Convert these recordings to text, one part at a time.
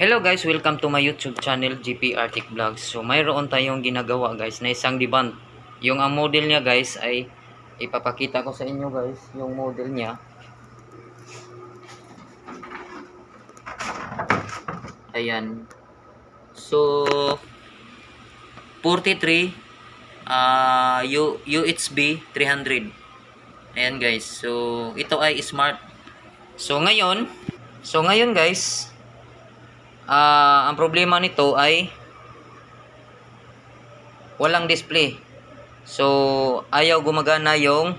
Hello guys, welcome to my YouTube channel GP Arctic Vlogs. So mayroon tayong ginagawa guys na isang diband. Yung ang model niya guys ay ipapakita ko sa inyo guys yung model niya. Ayan. So 43 UHB 300. Ayan guys. So ito ay smart. So ngayon guys, ang problema nito ay walang display. So ayaw gumagana yung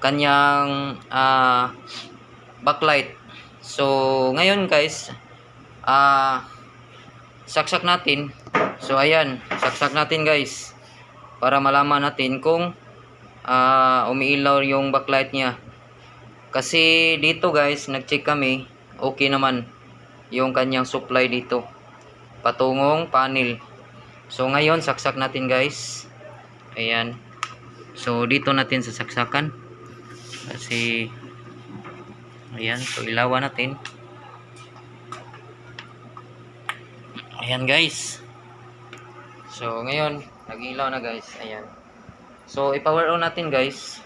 kanyang backlight. So ngayon guys, saksak natin. So ayan, saksak natin guys para malaman natin kung umiilaw yung backlight niya. Kasi dito guys, nag-check kami, okay naman yung kanyang supply dito patungong panel. So ngayon saksak natin guys. Ayan. So dito natin sasaksakan kasi ayan, so ilawan natin. Ayan guys. So ngayon nag-ilaw na guys. Ayan. So i-power on natin guys.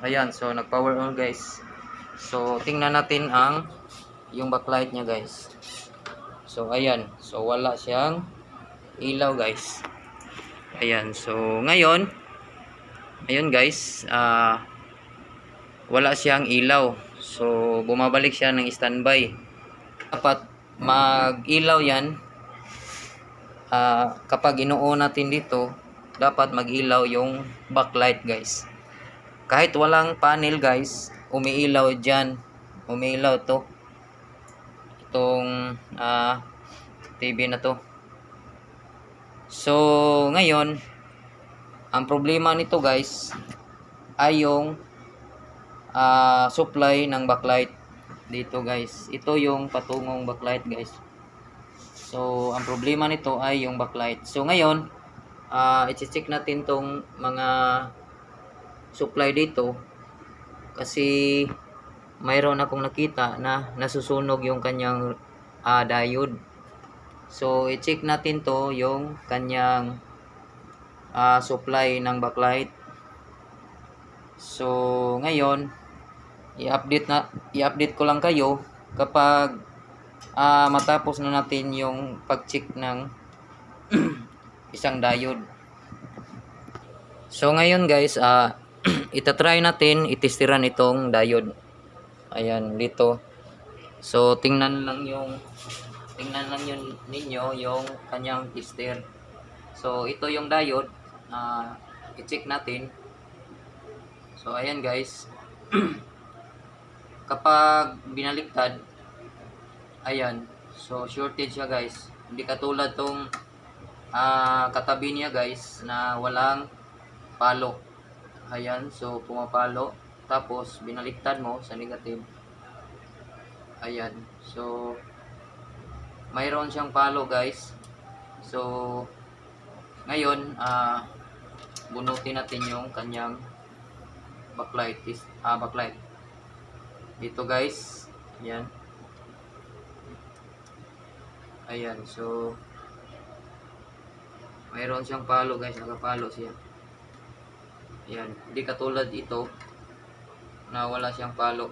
Ayan, so nag-power on guys. So tingnan natin yung backlight niya guys. So ayan, so wala siyang ilaw guys. Ayan, so ngayon guys, wala siyang ilaw. So bumabalik siya ng standby. Dapat mag-ilaw yan. Kapag inuon natin dito, dapat mag-ilaw yung backlight guys. Kahit walang panel guys, umiilaw dyan. Umiilaw to. Itong TV na to. So ngayon, ang problema nito guys ay yung supply ng backlight dito guys. Ito yung patungong backlight guys. So ang problema nito ay yung backlight. So ngayon, i-check natin tong mga supply dito kasi mayroon akong nakita na nasusunog yung kanyang diode. So i-check natin to yung kanyang supply ng backlight. So ngayon i-update ko lang kayo kapag matapos na natin yung pag-check ng isang diode. So ngayon guys, itatry natin itestiran itong diode. Ayan dito. So tingnan lang ninyo yung kanyang tester. So ito yung diode, i-check natin. So ayan guys. Kapag binaliktad, ayan, so shorted siya guys. Hindi katulad tong katabi niya guys na walang palo. Ayan, so pumapalo. Tapos binaliktad mo sa negative. Ayan, so mayroon siyang palo guys. So ngayon bunutin natin yung kanyang backlight. Backlight dito guys. Ayan. Ayan, so mayroon siyang palo guys, nakapalo siya. Ayan, hindi katulad ito na wala siyang palo.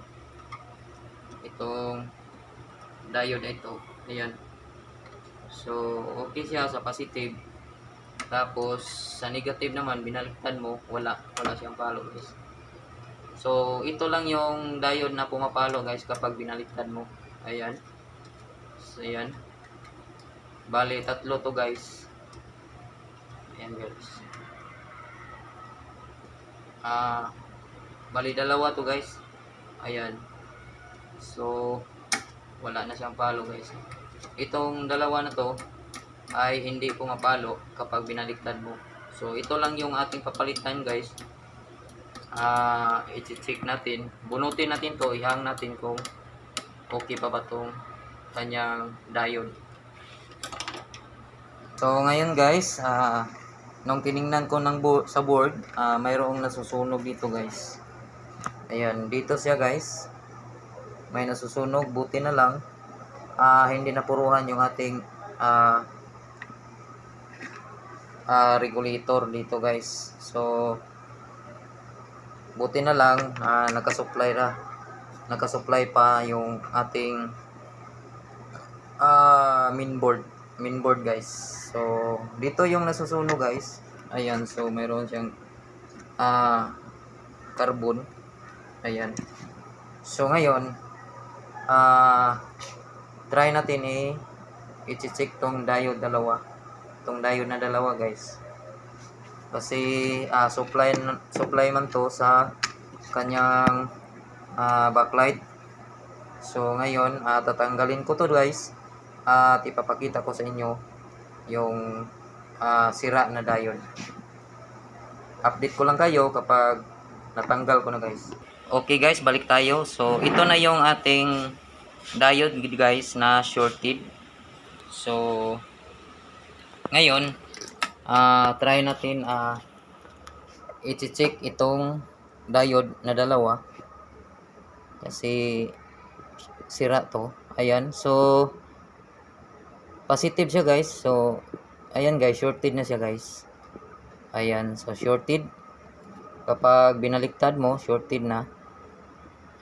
Itong diode ito. Ayan. So okay siya sa positive. Tapos sa negative naman binaliktad mo, wala siyang palo guys. So ito lang yung diode na pumapalo guys kapag binaliktad mo. Ayan. So ayan. Bali tatlo to guys. Ayan guys. Bali dalawa to guys. Ayan. So wala na siyang palo guys. Itong dalawa na to ay hindi pumapalo kapag binaliktad mo. So ito lang yung ating papalitan guys. I-check natin. Bunutin natin to, ihang natin kung okay pa ba tong kanyang diode. So ngayon guys, nung tiningnan ko sa board, mayroong nasusunog dito guys. Ayan, dito siya guys. may nasusunog. Buti na lang hindi napuruhan yung ating regulator dito guys. So buti na lang nakasupply pa yung ating main board guys. So dito yung nasusunog guys. Ayan, so mayroon siyang carbon. Ayan. So ngayon try natin i-check tong diode na dalawa guys. Kasi supply man to sa kanyang backlight. So ngayon tatanggalin ko to guys at ipapakita ko sa inyo yung sira na diode. Update ko lang kayo kapag natanggal ko na guys. Okay guys, balik tayo. So ito na yung ating diode guys na shorted. So ngayon try natin i-check itong diode na dalawa kasi sira to. Ayan, so positive siya guys. So ayan guys, shorted na siya guys. Ayan, so shorted. Kapag binaliktad mo, shorted na.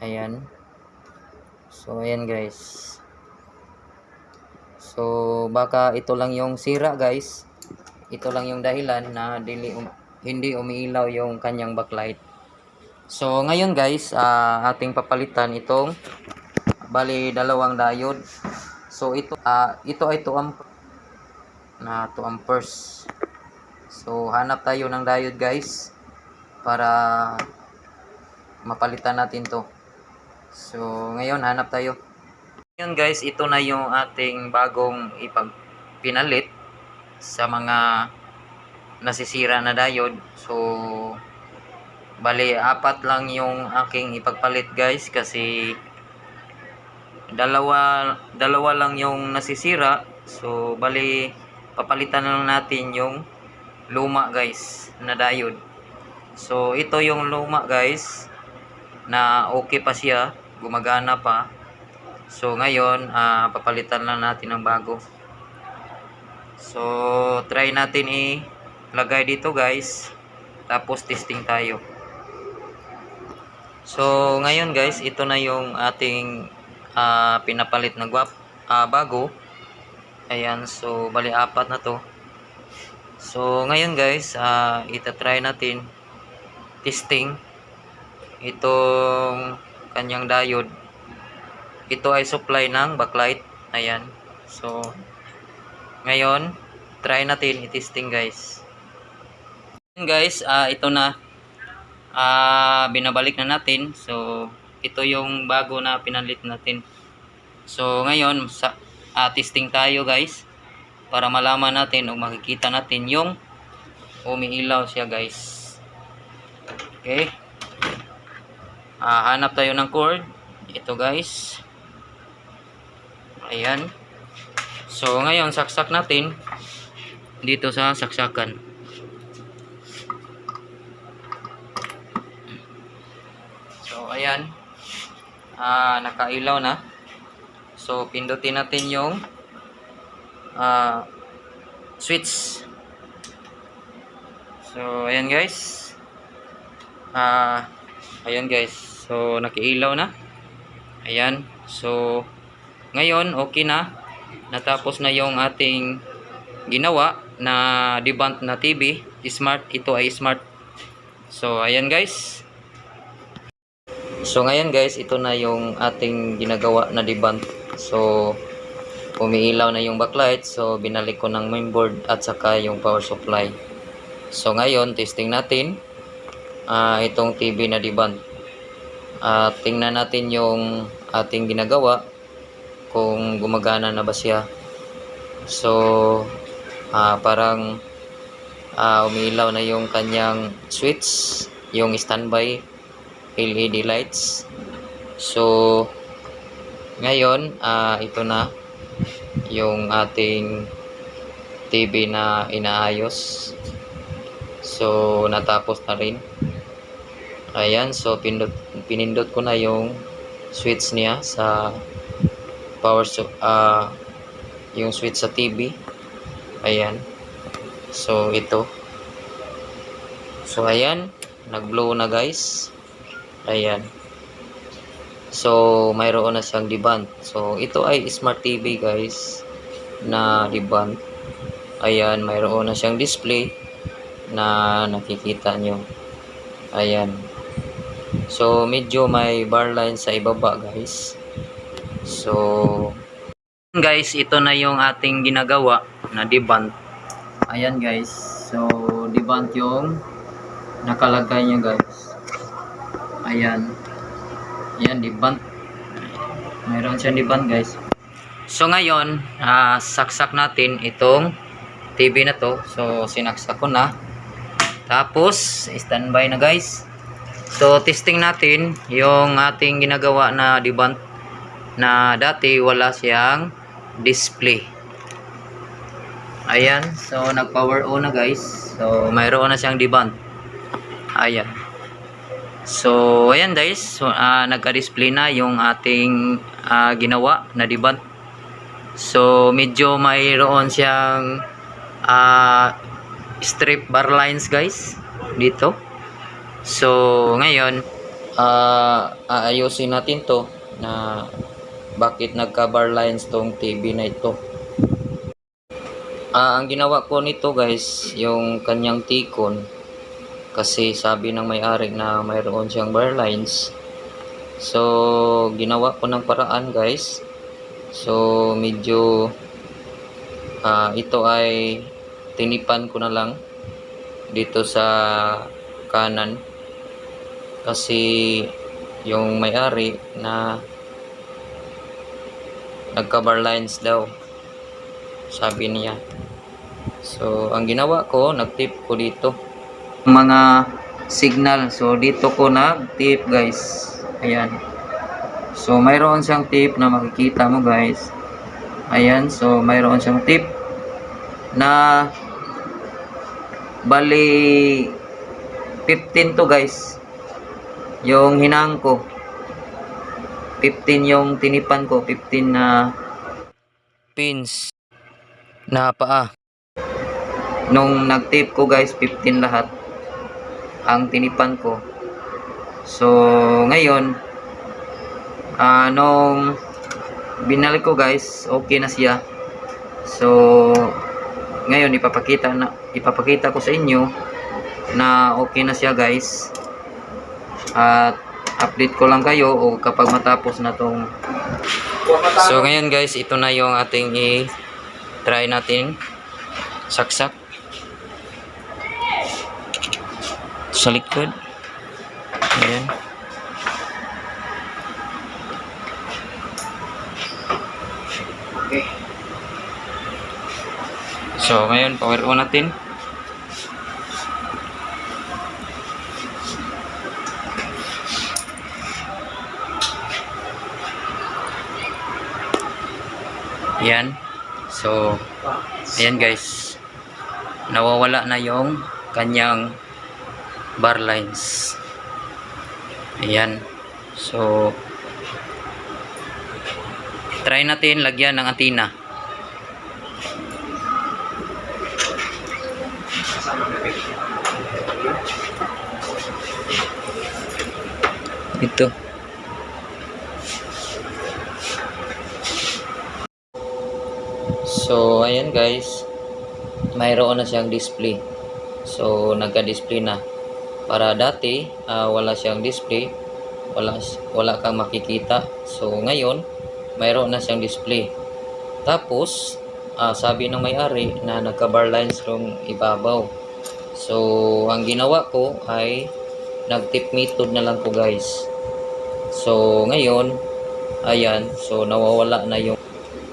Ayan. So ayan guys. So baka ito lang yung sira guys. Ito lang yung dahilan na hindi umiilaw yung kanyang backlight. So ngayon guys, ating papalitan itong bali dalawang diode. So ito ay 2 amperes. So hanap tayo ng diode guys para mapalitan natin to. So ngayon hanap tayo. Ngayon guys, ito na yung ating bagong pinalit sa mga nasisira na diode. So bali 4 lang yung aking ipagpalit guys kasi dalawa lang yung nasisira. So bali papalitan na lang natin yung luma guys na diode. So ito yung luma guys na okay pa siya, gumagana pa. So ngayon papalitan lang natin ng bago. So try natin ilagay dito guys, tapos testing tayo. So ngayon guys, ito na yung ating pinapalit na bago. Ayan, so bali 4 na to. So ngayon guys, itatry natin testing itong kanyang diode. Ito ay supply ng backlight. Ayan, so ngayon try natin i-testing guys. Guys, ito na binabalik na natin. So ito yung bago na pinalit natin. So ngayon testing tayo guys para malaman natin o makikita natin yung umiilaw siya guys. Okay, hanap tayo ng cord. Ito guys. Ayan. So ngayon saksak natin dito sa saksakan. So ayan, nakailaw na. So pindutin natin yung switch. So ayan guys. Ayan guys, so nakiilaw na. Ayan, so ngayon okay na. Natapos na yung ating ginawa na debunk na TV smart. Ito ay smart. So ayan guys. So ngayon guys, ito na yung ating ginagawa na debunk. So umiilaw na yung backlight. So binalik ko ng mainboard at saka yung power supply. So ngayon testing natin itong TV na debunk. Tingnan natin yung ating ginagawa kung gumagana na ba siya. So parang umiilaw na yung kanyang switch, yung standby LED lights. So ngayon ito na yung ating TV na inaayos. So natapos na rin. Ayan, so pinindot ko na yung switch niya sa yung switch sa TV. Ayan. So ito. So ayan, nag-blow na guys. Ayan. So mayroon na siyang deband. So ito ay smart TV guys na deband. Ayan, mayroon na siyang display na nakikita nyo. Ayan. So medyo may bar line sa ibaba guys. So guys, ito na yung ating ginagawa na deband. Ayan guys. So deband yung nakalagay niya guys. Ayan. Ayan, deband. Mayroon siyang deband guys. So ngayon, saksak natin itong TV na to. So sinaksak ko na. Tapos standby na guys. So testing natin yung ating ginagawa na deband na dati wala siyang display. Ayan, so nag power on na guys. So mayroon na siyang deband. Ayan. So ayan guys, so, nagka-display na yung ating ginawa na deband. So medyo mayroon siyang strip bar lines guys dito. So ngayon aayusin natin to na bakit nagka bar lines tong TV na ito. Ang ginawa ko nito guys, yung kanyang tikon, kasi sabi ng may-ari na mayroon siyang bar lines. So ginawa ko ng paraan guys. So medyo ito ay tinipan ko na lang dito sa kanan, kasi yung may-ari na nagka bar lines daw, sabi niya. So ang ginawa ko, nagtip ko dito mga signal. So dito ko nagtip guys. Ayan. So mayroon siyang tip na makikita mo guys. Ayan, so mayroon siyang tip na bali 15 to guys. Yung hinang ko 15, yung tinipan ko 15 na pins na paa. Nung nag-tape ko guys, 15 lahat ang tinipan ko. So ngayon nung binalik ko guys, okay na siya. So ngayon ipapakita ko sa inyo na okay na siya guys. At update ko lang kayo o kapag matapos na tong. So ngayon guys, ito na yung ating i-try natin saksak sa likod. Ayan. Okay. So ngayon, power on natin. Ayan. So ayan guys, nawawala na yung kanyang bar lines. Ayan. So try natin lagyan ng antina. Ito. So ayan guys, mayroon na siyang display. So nagka-display na. Para dati wala siyang display, wala kang makikita. So ngayon mayroon na siyang display. Tapos sabi ng may-ari na nagka-bar lines yung ibabaw. So ang ginawa ko ay nag-tip method na lang ko guys. So ngayon ayan, so nawawala na yung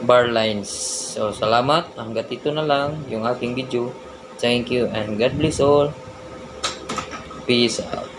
bar lines. So salamat, hanggang dito na lang yung aking video. Thank you and God bless all. Peace out.